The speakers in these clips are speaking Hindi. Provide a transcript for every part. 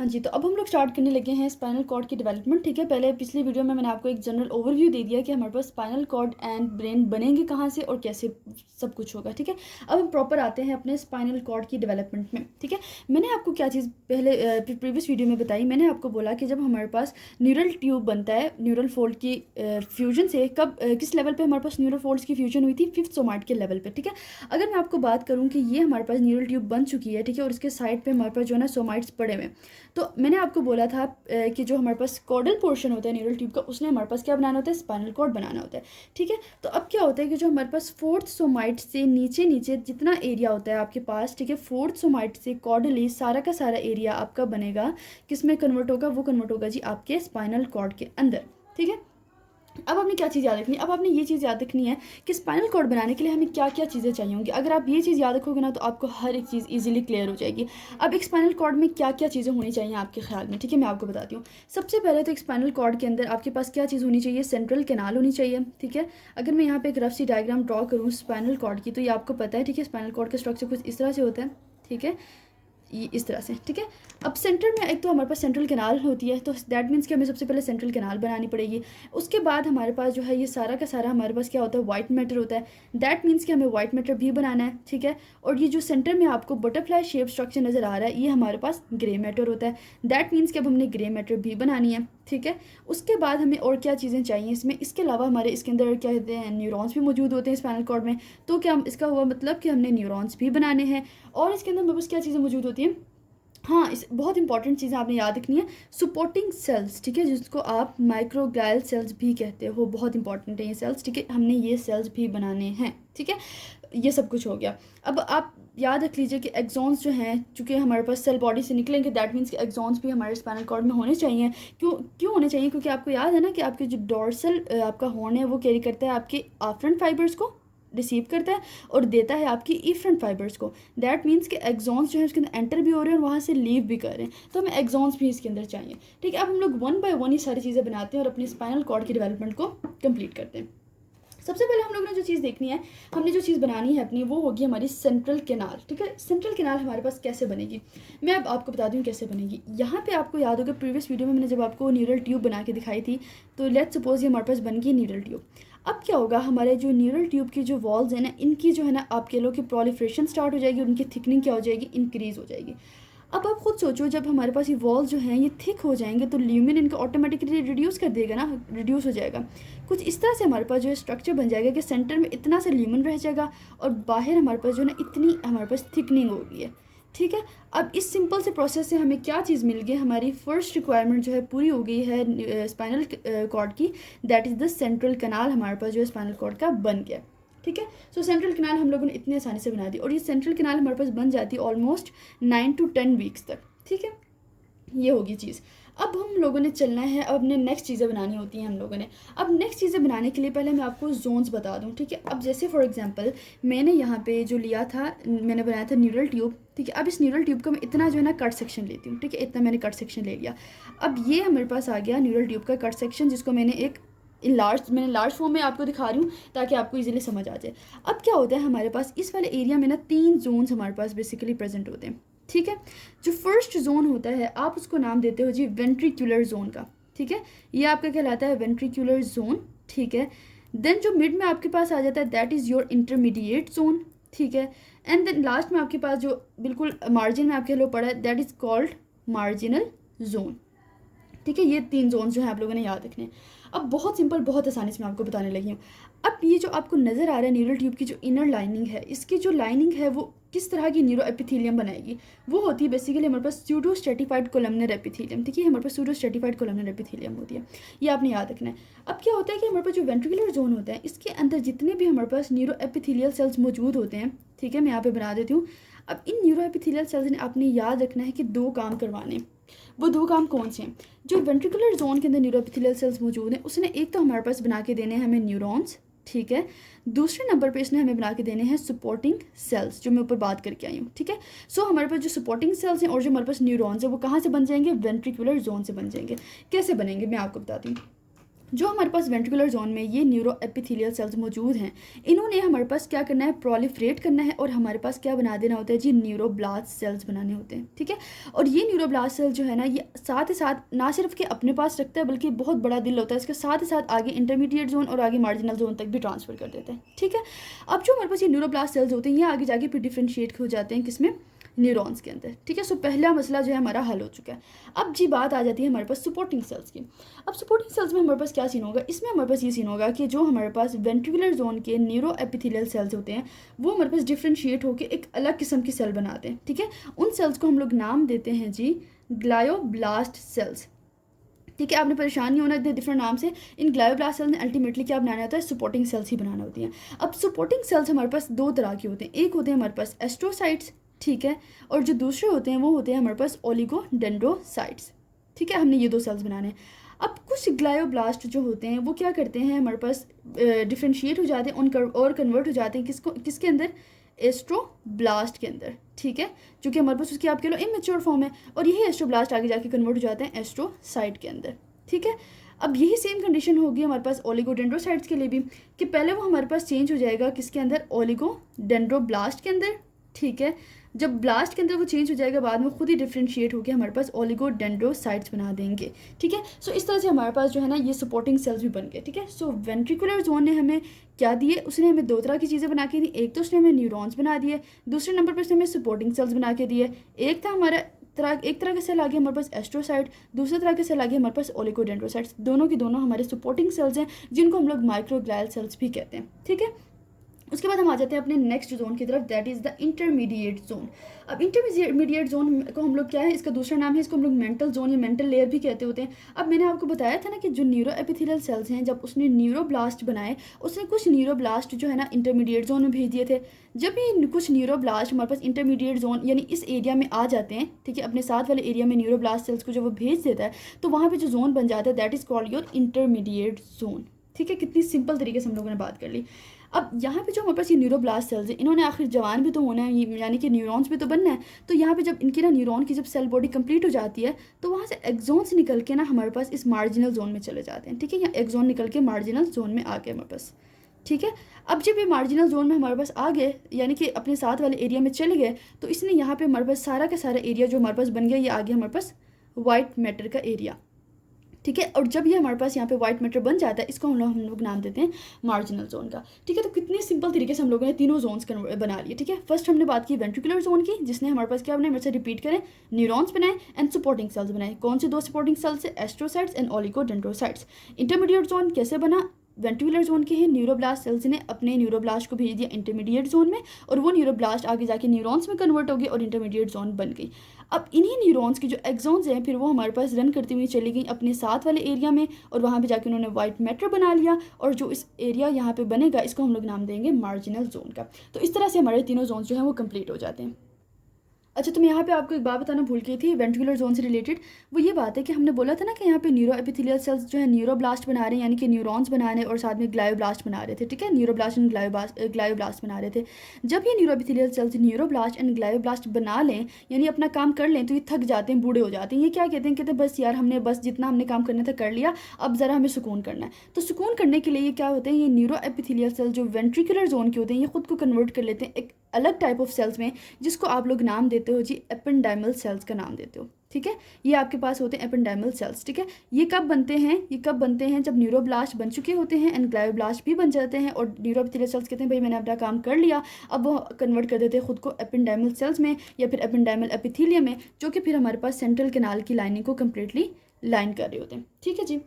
हाँ जी, तो अब हम लोग स्टार्ट करने लगे हैं स्पाइनल कॉर्ड की डेवलपमेंट। ठीक है, पहले पिछली वीडियो में मैंने आपको एक जनरल ओवरव्यू दे दिया कि हमारे पास स्पाइनल कॉर्ड एंड ब्रेन बनेंगे कहाँ से और कैसे सब कुछ होगा। ठीक है, अब हम प्रॉपर आते हैं अपने स्पाइनल कॉर्ड की डेवलपमेंट में। ठीक है, मैंने आपको क्या चीज़ पहले प्रीवियस वीडियो में बताई। मैंने आपको बोला कि जब हमारे पास न्यूरल ट्यूब बनता है न्यूरल फोल्ड की फ्यूजन से, कब किस लेवल पर हमारे पास न्यूरल फोल्ड्स की फ्यूजन हुई थी, 5th सोमाइट के लेवल पर। ठीक है, अगर मैं आपको बात करूँ कि ये हमारे पास न्यूरल ट्यूब बन चुकी है, ठीक है, और इसके साइड पर हमारे पास जो है ना सोमाइट्स पड़े हुए, तो मैंने आपको बोला था कि जो हमारे पास कॉर्डल पोर्शन होता है न्यूरल ट्यूब का, उसने हमारे पास क्या बनाना होता है, स्पाइनल कॉर्ड बनाना होता है। ठीक है, तो अब क्या होता है कि जो हमारे पास 4th सोमाइट से नीचे नीचे जितना एरिया होता है आपके पास, ठीक है, 4th सोमाइट से कॉर्डली सारा का सारा एरिया आपका बनेगा, किस में कन्वर्ट होगा, वो कन्वर्ट होगा जी आपके स्पाइनल कॉर्ड के अंदर। ठीक है, अब आपने क्या चीज़ याद रखनी है, अब आपने ये चीज़ याद रखनी है कि स्पाइनल कॉर्ड बनाने के लिए हमें क्या क्या चीज़ें चाहिए होंगी। अगर आप ये चीज़ याद रखोगे ना तो आपको हर एक चीज़ इजीली क्लियर हो जाएगी। अब एक स्पाइनल कॉर्ड में क्या क्या चीज़ें होनी चाहिए आपके ख्याल में, ठीक है, मैं आपको बताती हूँ। सबसे पहले तो एक स्पाइनल कॉर्ड के अंदर आपके पास क्या चीज़ होनी चाहिए, सेंट्रल कैनाल होनी चाहिए। ठीक है, अगर मैं यहाँ पर एक रफ सी डायग्राम ड्रॉ करूँ स्पाइनल कॉर्ड की, तो ये आपको पता है, ठीक है, स्पाइनल कॉर्ड का स्ट्रक्चर कुछ इस तरह से होता है। ठीक है, ये इस तरह से। ठीक है, अब सेंटर में एक तो हमारे पास सेंट्रल कैनाल होती है, तो दैट मीन्स कि हमें सबसे पहले सेंट्रल कैनाल बनानी पड़ेगी। उसके बाद हमारे पास जो है ये सारा का सारा हमारे पास क्या होता है, वाइट मैटर होता है। दैट मीन्स कि हमें वाइट मैटर भी बनाना है। ठीक है, और ये जो सेंटर में आपको बटरफ्लाई शेप स्ट्रक्चर नज़र आ रहा है, ये हमारे पास ग्रे मैटर होता है। दैट मीन्स कि अब हमने ग्रे मैटर भी बनानी है। ठीक है, उसके बाद हमें और क्या चीज़ें चाहिए इसमें, इसके अलावा हमारे इसके अंदर क्या कहते हैं, न्यूरॉन्स भी मौजूद होते हैं स्पाइनल कॉर्ड में। तो क्या इसका हुआ मतलब कि हमने न्यूरॉन्स भी बनाने हैं। और इसके अंदर हमारे पास क्या चीज़ें मौजूद होती हैं, हाँ, इस बहुत इंपॉर्टेंट चीज़ें आपने याद रखनी है, सपोर्टिंग सेल्स। ठीक है, जिसको आप माइक्रोग्लाइल सेल्स भी कहते हो, बहुत इंपॉर्टेंट है ये सेल्स। ठीक है, हमने ये सेल्स भी बनाने हैं। ठीक है, ये सब कुछ हो गया। अब आप याद रख लीजिए कि एक्सॉन्स जो हैं, चूँकि हमारे पास सेल बॉडी से निकलेंगे, दैट मीन्स कि एक्सॉन्स भी हमारे स्पाइनल कॉर्ड में होने चाहिए। क्यों होने चाहिए, क्योंकि आपको याद है ना कि आपके जो डोर्सल आपका हॉर्न है वो कैरी करता है आपके आफ्रंट फाइबर्स को, रिसीव करता है और देता है आपकी इफ्रंट फाइबर्स को। दैट मीन्स कि एक्सॉन्स जो है उसके अंदर एंटर भी हो रहे हैं और वहाँ से लीव भी कर रहे हैं, तो हमें एक्सॉन्स भी इसके अंदर चाहिए। ठीक है, अब हम लोग 1 बाय 1 ये सारी चीज़ें बनाते हैं और अपनी स्पाइनल कॉर्ड की डेवलपमेंट को कंप्लीट करते हैं। सबसे पहले हम लोगों ने जो चीज़ देखनी है, हमने जो चीज़ बनानी है अपनी, वो होगी हमारी सेंट्रल कैनाल। ठीक है, सेंट्रल कैनाल हमारे पास कैसे बनेगी, मैं अब आपको बता दूँ कैसे बनेगी। यहाँ पे आपको याद होगा प्रीवियस वीडियो में मैंने जब आपको न्यूरल ट्यूब बना के दिखाई थी, तो लेट्स सपोज ये हमारे पास बन गई न्यूरल ट्यूब। अब क्या होगा, हमारे जो न्यूरल ट्यूब की जो वॉल्स हैं ना, इनकी जो है ना आप कह लो कि प्रोलिफरेशन स्टार्ट हो जाएगी और उनकी थिकनिंग क्या हो जाएगी, इंक्रीज़ हो जाएगी। अब आप खुद सोचो, जब हमारे पास ये वॉल्स जो हैं ये थिक हो जाएंगे तो ल्यूमिन इनका ऑटोमेटिकली रिड्यूस कर देगा ना, रिड्यूस हो जाएगा। कुछ इस तरह से हमारे पास जो है स्ट्रक्चर बन जाएगा कि सेंटर में इतना सा ल्यूमिन रह जाएगा और बाहर हमारे पास जो है ना इतनी हमारे पास थिकनिंग हो गई है। ठीक है, अब इस सिंपल से प्रोसेस से हमें क्या चीज़ मिल गई, हमारी फर्स्ट रिक्वायरमेंट जो है पूरी हो गई है स्पाइनल कॉर्ड की, that is the central canal हमारे पास जो है स्पाइनल कॉर्ड का बन गया। ठीक है, सो सेंट्रल कैनाल हम लोगों ने इतनी आसानी से बना दी और ये सेंट्रल कैनाल हमारे पास बन जाती है ऑलमोस्ट 9 to 10 वीक्स तक। ठीक है, ये होगी चीज़। अब हम लोगों ने चलना है, अब अपने नेक्स्ट चीज़ें बनानी होती हैं हम लोगों ने। अब नेक्स्ट चीज़ें बनाने के लिए पहले मैं आपको जोन्स बता दूं। ठीक है, अब जैसे फॉर एग्जांपल मैंने यहाँ पे जो लिया था, मैंने बनाया था न्यूरल ट्यूब। ठीक है, अब इस न्यूरल ट्यूब का मैं इतना जो है ना कट सेक्शन लेती हूँ। ठीक है, इतना मैंने कट सेक्शन ले लिया। अब ये हमारे पास आ गया न्यूरल ट्यूब का कट सेक्शन, जिसको मैंने मैंने लार्ज फॉर्म में आपको दिखा रही हूँ ताकि आपको इजीली समझ आ जाए। अब क्या होता है, हमारे पास इस वाले एरिया में ना 3 जोन्स हमारे पास बेसिकली प्रेजेंट होते हैं। ठीक है, जो फर्स्ट जोन होता है आप उसको नाम देते हो जी वेंट्रिकुलर जोन का। ठीक है, ये आपका कहलाता है वेंट्रिकुलर जोन। ठीक है, देन जो मिड में आपके पास आ जाता है that is your intermediate zone. ठीक है, एंड देन लास्ट में आपके पास जो बिल्कुल मार्जिन में आपके लो पड़ा है that is called marginal zone. ठीक है, ये 3 जोन जो हैं आप लोगों ने याद रखने हैं। अब बहुत सिंपल, बहुत आसानी से मैं आपको बताने लगी हूँ। अब ये जो आपको नज़र आ रहा है न्यूरल ट्यूब की जो इनर लाइनिंग है, इसकी जो लाइनिंग है वो किस तरह की न्यूरो एपिथेलियम बनाएगी, वो होती है बेसिकली हमारे पास स्यूडो स्ट्रेटिफाइड कोलमनर एपिथेलियम। ठीक है, हमारे पास स्यूडो स्ट्रेटिफाइड कोलमनर एपिथेलियम होती है, ये आपने याद रखना है। अब क्या होता है कि हमारे पास जो वेंट्रिकुलर जोन होता है, इसके अंदर जितने भी हमारे पास न्यूरो एपिथेलियल सेल्स मौजूद होते हैं, ठीक है, मैं यहाँ पे बना देती हूँ। अब इन न्यूरो एपिथेलियल सेल्स ने आपने याद रखना है कि 2 काम करवाने। वो 2 काम कौन से हैं, जो वेंट्रिकुलर जोन के अंदर न्यूरो एपिथेलियल सेल्स मौजूद हैं, उसने एक तो हमारे पास बना के देने हैं हमें न्यूरॉन्स। ठीक है, दूसरे नंबर पे इसने हमें बना के देने हैं सपोर्टिंग सेल्स, जो मैं ऊपर बात करके आई हूँ। ठीक है, सो हमारे पास जो सपोर्टिंग सेल्स हैं और जो हमारे पास न्यूरॉन्स हैं वो कहाँ से बन जाएंगे, वेंट्रिकुलर जोन से बन जाएंगे। कैसे बनेंगे मैं आपको बताती हूँ। जो हमारे पास वेंट्रिकुलर जोन में ये न्यूरो एपिथेलियल सेल्स मौजूद हैं, इन्होंने हमारे पास क्या करना है, प्रोलिफरेट करना है और हमारे पास क्या बना देना होता है जी, न्यूरोब्लास्ट सेल्स बनाने होते हैं, ठीक है। और ये न्यूरोब्लास्ट सेल जो है ना, ये साथ ही साथ ना सिर्फ कि अपने पास रखता है बल्कि बहुत बड़ा दिल होता है, इसके साथ ही साथ आगे इंटरमीडिएट जोन और आगे मार्जिनल जोन तक भी ट्रांसफर कर देते हैं, ठीक है। अब जो हमारे पास ये न्यूरोब्लास्ट सेल्स होते हैं, ये आगे जाके फिर डिफ्रेंशिएट हो जाते हैं किसमें, न्यूरॉन्स के अंदर, ठीक है। सो पहला मसला जो है हमारा हल हो चुका है। अब जी बात आ जाती है हमारे पास सपोर्टिंग सेल्स की। अब सपोर्टिंग सेल्स में हमारे पास क्या सीन होगा, इसमें हमारे पास ये सीन होगा कि जो हमारे पास वेंट्रिकुलर जोन के न्यूरो एपिथेलियल सेल्स होते हैं, वो हमारे पास डिफ्रेंशिएट होकर एक अलग किस्म की सेल बनाते हैं, ठीक है। उन सेल्स को हम लोग नाम देते हैं जी ग्लायोब्लास्ट सेल्स, ठीक है। आपने परेशान नहीं होना इतने डिफरेंट नाम से। इन ग्लायोब्लास्ट सेल्स ने अल्टीमेटली क्या बनाना होता है, सपोर्टिंग सेल्स ही बनाना होती हैं। अब सपोर्टिंग सेल्स हमारे पास दो तरह के होते हैं, एक होते हैं हमारे पास एस्ट्रोसाइट्स, ठीक है, और जो दूसरे होते हैं वो होते हैं हमारे पास ओलिगोडेंड्रोसाइट्स, ठीक है। हमने ये दो सेल्स बनाने हैं। अब कुछ ग्लायोब्लास्ट जो होते हैं वो क्या करते हैं, हमारे पास डिफ्रेंशिएट हो जाते हैं और कन्वर्ट हो जाते हैं किसके अंदर, एस्ट्रोब्लास्ट के अंदर, ठीक है, जो कि हमारे पास उसकी आप कह लो इमेच्योर फॉर्म है। और यही एस्ट्रोब्लास्ट आगे जाके कन्वर्ट हो जाते हैं एस्ट्रोसाइट के अंदर, ठीक है। अब यही सेम कंडीशन होगी हमारे पास ओलिगोडेंड्रोसाइट्स के लिए भी, कि पहले वो हमारे पास चेंज हो जाएगा किसके अंदर, ओलिगोडेंड्रोब्लास्ट के अंदर, ठीक है। जब ब्लास्ट के अंदर वो चेंज हो जाएगा, बाद में खुद ही डिफ्रेंशिएट होकर हमारे पास ओलिगोडेंड्रोसाइट्स बना देंगे, ठीक है। सो इस तरह से हमारे पास जो है ना ये सपोर्टिंग सेल्स भी बन गए, ठीक है। सो वेंट्रिकुलर जोन ने हमें क्या दिए, उसने हमें दो तरह की चीज़ें बना के दी। एक तो उसने हमें न्यूरॉन्स बना दिए, दूसरे नंबर पर उसने हमें सपोर्टिंग सेल्स बना के दिए। एक तरह के सेल आ गए हमारे पास एस्ट्रोसाइट, दूसरे तरह के सेल आ गए हमारे पास ओलिगोडेंड्रोसाइट्स। दोनों की दोनों हमारे सपोर्टिंग सेल्स हैं, जिनको हम लोग माइक्रोग्लायल सेल्स भी कहते हैं, ठीक है। उसके बाद हम आ जाते हैं अपने नेक्स्ट जोन की तरफ, that is the intermediate zone. अब इंटरमीडिएट जोन को हम लोग क्या है, इसका दूसरा नाम है, इसको हम लोग मेंटल जोन या मेंटल लेयर भी कहते होते हैं। अब मैंने आपको बताया था ना कि जो न्यूरो एपिथेलियल सेल्स हैं, जब उसने न्यूरोब्लास्ट बनाए, उसने कुछ न्यूरोब्लास्ट जो है ना इंटरमीडिएट जोन में भेज दिए थे। जब ये कुछ न्यूरोब्लास्ट हमारे पास इंटरमीडिएट जोन यानी इस एरिया में आ जाते हैं, ठीक है, अपने साथ वाले एरिया में न्यूरोब्लास्ट सेल्स को जब वो भेज देता है, तो वहाँ पर जो जोन बन जाता है that is called your intermediate zone, ठीक है। कितनी सिंपल तरीके से हम लोगों ने बात कर ली। अब यहाँ पे जो हमारे पास ये न्यूरोब्लास्ट सेल्स हैं, इन्होंने आखिर जवान भी तो होना है, यानी कि न्यूरॉन्स भी तो बनना है। तो यहाँ पे जब इनकी ना न्यूरॉन की जब सेल बॉडी कंप्लीट हो जाती है, तो वहाँ से एक्सॉन्स निकल के ना हमारे पास इस मार्जिनल जोन में चले जाते हैं, ठीक है। यहाँ एक्सॉन निकल के मार्जिनल जोन में आ गए हमारे पास, ठीक है। अब जब ये मार्जिनल जोन में हमारे पास आ गए, यानी कि अपने साथ वाले एरिया में चले गए, तो इसने यहाँ पर हमारे पास सारा का सारा एरिया जो हमारे पास बन गया, ये आ गया हमारे पास वाइट मैटर का एरिया, ठीक है। और जब ये हमारे पास यहाँ पे वाइट मैटर बन जाता है, इसको हम लोग नाम देते हैं मार्जिनल जोन का, ठीक है। तो कितनी सिंपल तरीके से हम लोगों ने तीनों जोन्स बना लिए, ठीक है। फर्स्ट हमने बात की वेंट्रिकुलर जोन की, जिसने हमारे पास क्या बनाए, मेरे से रिपीट करें, न्यूरॉन्स बनाए एंड सपोर्टिंग सेल्स बनाए। कौन से दो सपोर्टिंग सेल्स है, astrocytes and oligodendrocytes. Intermediate zone कैसे बना, वेंट्रिकुलर जोन के ही न्यूरोब्लास्ट सेल्स ने अपने न्यूरोब्लास्ट को भेज दिया इंटरमीडिएट जोन में, और वो न्यूरोब्लास्ट आगे जाके न्यूरॉन्स में कन्वर्ट हो गई और इंटरमीडिएट जोन बन गई। अब इन्हीं न्यूरॉन्स की जो एक्सॉन्स हैं, फिर वो हमारे पास रन करती हुई चली गई अपने साथ वाले एरिया में, और वहाँ पे जाके उन्होंने वाइट मैटर बना लिया, और जो इस एरिया यहाँ पे बनेगा, इसको हम लोग नाम देंगे मार्जिनल जोन का। तो इस तरह से हमारे तीनों जोन जो हैं वो कंप्लीट हो जाते हैं। अच्छा, तो मैं यहाँ पे आपको एक बात बताना भूल गई थी वेंट्रिकुलर जोन से रिलेटेड। वो ये बात है कि हमने बोला था ना कि यहाँ पे न्यूरो एपिथेलियल सेल्स जो है न्यूरोब्लास्ट बना रहे हैं, यानी कि न्यूरॉन्स बना रहे हैं, और साथ में ग्लायोब्लास्ट बना रहे थे, ठीक है। न्यूरोब्लास्ट एंड ग्लायोब्लास्ट बना रहे थे। जब ये neuro epithelial cells neuroblast and glioblast बना लें, यानी अपना काम कर लें, तो ये थक जाते हैं, बूढ़े हो जाते हैं। ये क्या कहते हैं, कहते हैं बस यार हमने बस जितना हमने काम करना था कर लिया, अब ज़रा हमें सुकून करना है। तो सुकून करने के लिए ये क्या होते हैं, ये न्यूरो एपिथेलियल सेल जो वेंट्रिकुलर जोन के होते हैं, ये खुद को कन्वर्ट कर लेते हैं एक अलग टाइप ऑफ सेल्स में, जिसको आप लोग नाम देते हो जी एपेंडाइमल सेल्स का नाम देते हो, ठीक है। ये आपके पास होते हैं एपेंडाइमल सेल्स, ठीक है। ये कब बनते हैं, जब न्यूरोब्लास्ट बन चुके होते हैं एंड ग्लायोब्लास्ट भी बन जाते हैं, और न्यूरो एपिथेलियल सेल्स कहते हैं भाई मैंने अपना काम कर लिया, अब वो कन्वर्ट कर देते हैं खुद को एपेंडाइमल सेल्स में या फिर एपेंडाइमल एपिथेलियम में, जो कि फिर हमारे पास सेंट्रल कैनाल की लाइनिंग को कम्प्लीटली लाइन कर रहे होते हैं, ठीक है जी।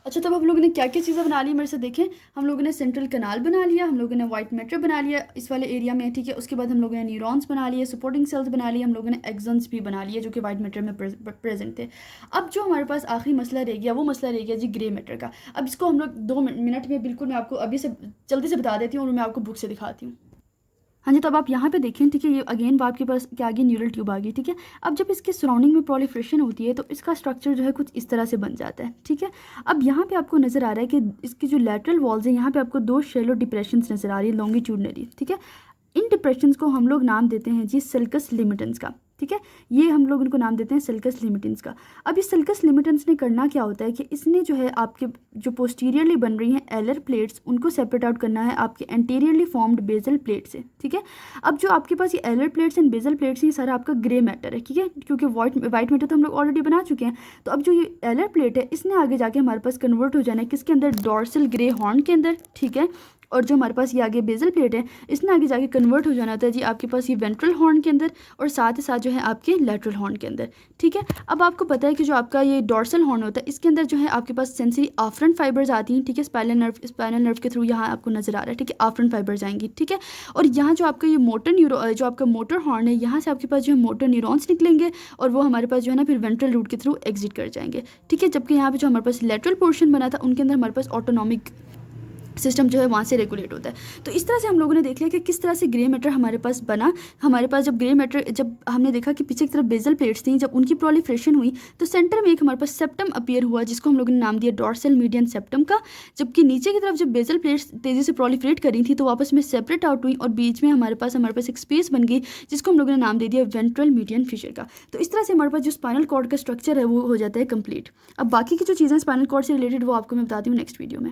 अच्छा, तब हम लोगों ने क्या क्या चीज़ें बना ली मेरे से देखें। हम लोगों ने सेंट्रल कनाल बना लिया, हम लोगों ने वाइट मैटर बना लिया इस वाले एरिया में, ठीक है। उसके बाद हम लोगों ने न्यूरॉन्स बना लिए, सपोर्टिंग सेल्स बना लिए, हम लोगों ने एक्सन्स भी बना लिए जो कि वाइट मैटर में प्रेजेंट थे। अब जो हमारे पास आखिरी मसला रह गया, वो मसला रह गया जी ग्रे मैटर का। अब इसको हम लोग 2 मिनट में बिल्कुल मैं आपको अभी से जल्दी से बता देती हूँ, और मैं आपको बुक से दिखाती हूँ। हाँ जी, तो अब आप यहाँ पे देखें, ठीक है, ये अगेन आपके पास क्या आ गई, न्यूरल ट्यूब आ गई, ठीक है। अब जब इसके सराउंडिंग में प्रोलिफरेशन होती है, तो इसका स्ट्रक्चर जो है कुछ इस तरह से बन जाता है, ठीक है। अब यहाँ पे आपको नज़र आ रहा है कि इसकी जो लैटरल वॉल्स हैं, यहाँ पे आपको 2 शैलो डिप्रेशंस नज़र आ रही है लॉन्गिट्यूडनली, ठीक है। इन डिप्रेशंस को हम लोग नाम देते हैं जी सल्कस लिमिटेंस का, ठीक है। ये हम लोग इनको नाम देते हैं सल्कस लिमिटेंस का। अब इस सल्कस लिमिटेंस ने करना क्या होता है कि इसने जो है आपके जो पोस्टीरियरली बन रही हैं एलर प्लेट्स उनको सेपरेट आउट करना है आपके एंटीरियरली फॉर्म्ड बेजल प्लेट से, ठीक है। अब जो आपके पास ये एलर प्लेट्स एंड बेजल प्लेट्स ये सारा आपका ग्रे मैटर है, ठीक है, क्योंकि वाइट मैटर तो हम लोग ऑलरेडी बना चुके हैं। तो अब जो ये एलर प्लेट है इसने आगे जाके हमारे पास कन्वर्ट हो जाना है किसके अंदर, डॉर्सल ग्रे हॉर्न के अंदर, ठीक है। और जो हमारे पास ये आगे बेजल प्लेट है इसने आगे जाके कन्वर्ट हो जाना होता है जी आपके पास ये वेंट्रल हॉर्न के अंदर और साथ ही साथ जो है आपके लैटरल हॉर्न के अंदर, ठीक है। अब आपको पता है कि जो आपका ये डॉर्सल हॉर्न होता है इसके अंदर जो है आपके पास सेंसरी आफ्रंट फाइबर्स आती हैं, ठीक है। स्पाइनल नर्व के थ्रू यहाँ आपको नजर आ रहा है, ठीक है, आफ्रंट फाइबर्स आएंगी, ठीक है। और यहाँ जो आपका ये जो आपका मोटर हॉर्न है यहाँ से आपके पास जो है मोटर न्यूरॉन्स निकलेंगे और वो हमारे पास जो है ना फिर वेंट्रल रूट के थ्रू एग्जिट कर जाएंगे, ठीक है। जबकि यहाँ पे जो हमारे पास लेटरल पोर्शन बना था उनके अंदर हमारे पास ऑटोनॉमिक सिस्टम जो है वहाँ से रेगुलेट होता है। तो इस तरह से हम लोगों ने देख लिया कि किस तरह से ग्रे मैटर हमारे पास बना। हमारे पास जब ग्रे मैटर, जब हमने देखा कि पीछे की तरफ बेजल प्लेट्स थी, जब उनकी प्रोलिफरेशन हुई तो सेंटर में एक हमारे पास सेप्टम अपीयर हुआ जिसको हम लोगों ने नाम दिया डॉर्सल मीडियन सेप्टम का। जबकि नीचे की तरफ जब बेजल प्लेट्स तेज़ी से प्रोलिफरेट करी थी तो वापस में सेपरेट आउट हुई और बीच में हमारे पास एक स्पेस बन गई जिसको हम लोगों ने नाम दे दिया वेंट्रल मीडियन फिशर का। तो इस तरह से हमारे पास जो स्पाइनल कॉर्ड का स्ट्रक्चर है वो हो जाता है कंप्लीट। अब बाकी की जो चीज़ें स्पाइनल कॉर्ड से रिलेटेड वो आपको मैं बताती हूँ नेक्स्ट वीडियो में।